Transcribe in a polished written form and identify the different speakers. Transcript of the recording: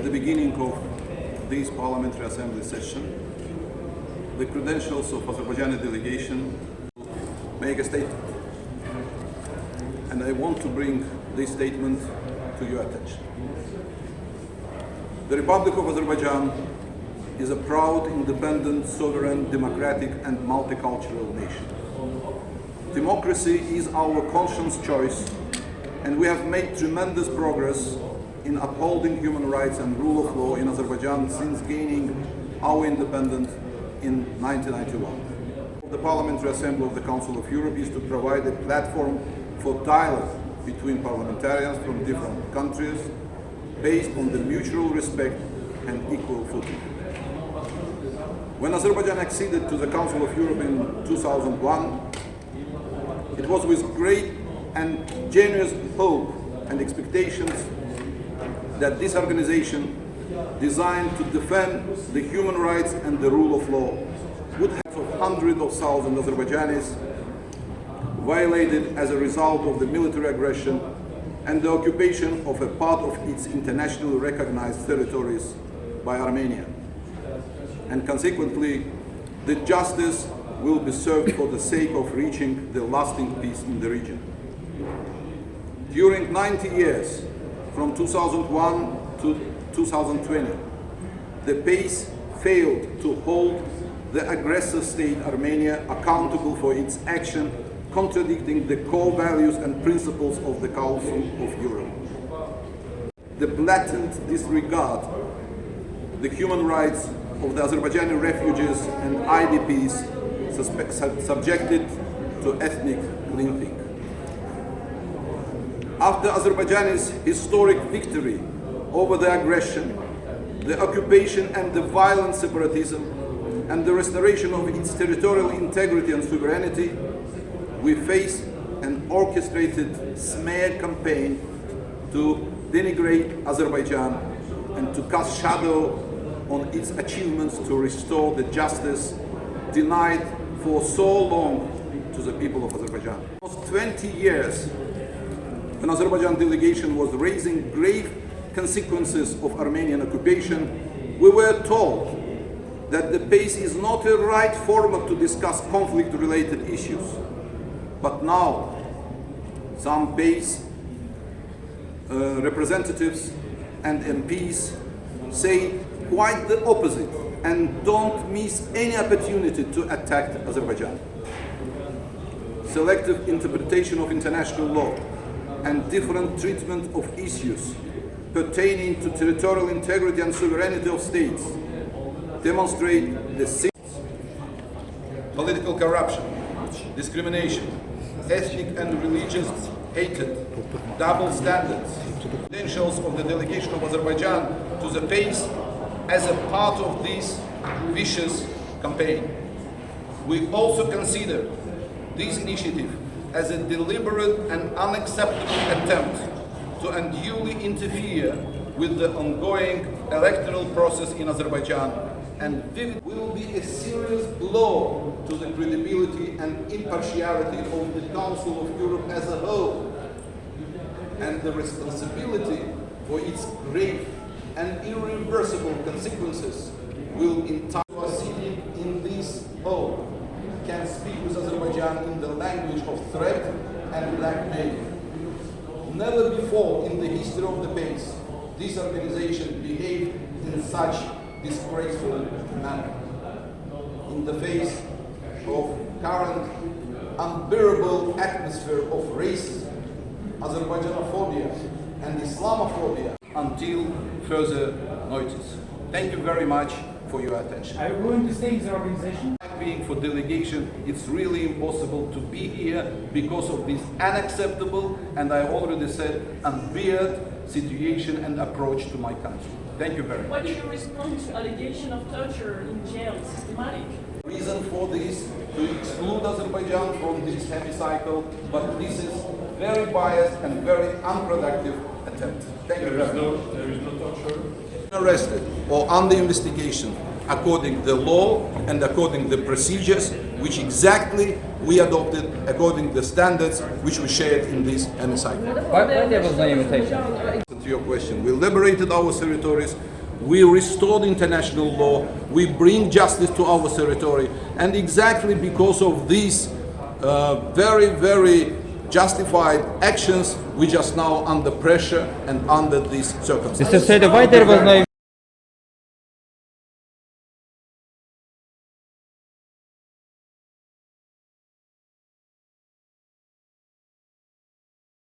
Speaker 1: the beginning of this Parliamentary Assembly session the credentials of Azerbaijani delegation make a statement. And I want to bring this statement to your attention. The Republic of Azerbaijan is a proud, independent, sovereign, democratic and multicultural nation. Democracy is our conscious choice, and we have made tremendous progress in upholding human rights and rule of law in Azerbaijan since gaining our independence in 1991. The Parliamentary Assembly of the Council of Europe is to provide a platform for dialogue between parliamentarians from different countries based on the mutual respect and equal footing. When Azerbaijan acceded to the Council of Europe in 2001, it was with great and genuine hope and expectations that this organization, designed to defend the human rights and the rule of law, would have hundreds of thousands of Azerbaijanis violated as a result of the military aggression and the occupation of a part of its internationally recognized territories by Armenia. And consequently, the justice will be served for the sake of reaching the lasting peace in the region. During 90 years, from 2001 to 2020, the peace failed to hold the aggressor state Armenia accountable for its action, contradicting the core values and principles of the Council of Europe. The blatant disregard the human rights of the Azerbaijani refugees and IDPs subjected to ethnic cleansing. After Azerbaijan's historic victory over the aggression, the occupation and the violent separatism, and the restoration of its territorial integrity and sovereignty, we face an orchestrated smear campaign to denigrate Azerbaijan and to cast shadow on its achievements to restore the justice denied for so long to the people of Azerbaijan. Almost 20 years, an Azerbaijan delegation was raising grave consequences of Armenian occupation, we were told that the PACE is not a right format to discuss conflict-related issues. But now, some PACE representatives and MPs say quite the opposite and don't miss any opportunity to attack Azerbaijan. Selective interpretation of international law and different treatment of issues pertaining to territorial integrity and sovereignty of states demonstrate the political corruption, discrimination, ethnic and religious hatred, double standards, credentials of the delegation of Azerbaijan to the PACE as a part of this vicious campaign. We also consider this initiative as a deliberate and unacceptable attempt to unduly interfere with the ongoing electoral process in Azerbaijan, and will be a serious blow to the credibility and impartiality of the Council of Europe as a whole, and the responsibility for its grave and irreversible consequences will entirely sitting in this hall can speak with Azerbaijan in the language of threat and blackmail. Never before in the history of the PACE this organization behaved in such disgraceful manner. In the face of current unbearable atmosphere of racism, Azerbaijanophobia and Islamophobia until further notice. Thank you very much for your attention.
Speaker 2: Are you going to stay in the organization?
Speaker 1: Being for delegation, it's really impossible to be here because of this unacceptable, and I already said, unbearable situation and approach to my country. Thank you very much.
Speaker 3: What is your response to allegation of torture in jail, systematic?
Speaker 1: Reason for this, to exclude Azerbaijan from this hemicycle, but this is very biased and very unproductive attempt. Thank you very much.
Speaker 4: There is no torture.
Speaker 1: Arrested or under investigation according to the law and according to the procedures which exactly we adopted according to the standards which we shared in this hemicycle.
Speaker 5: Why there was no invitation?
Speaker 1: To your question, we liberated our territories, we restore the international law, we bring justice to our territory, and exactly because of these very justified actions, we just now under pressure and under these circumstances.
Speaker 4: Mr. Said, why there was no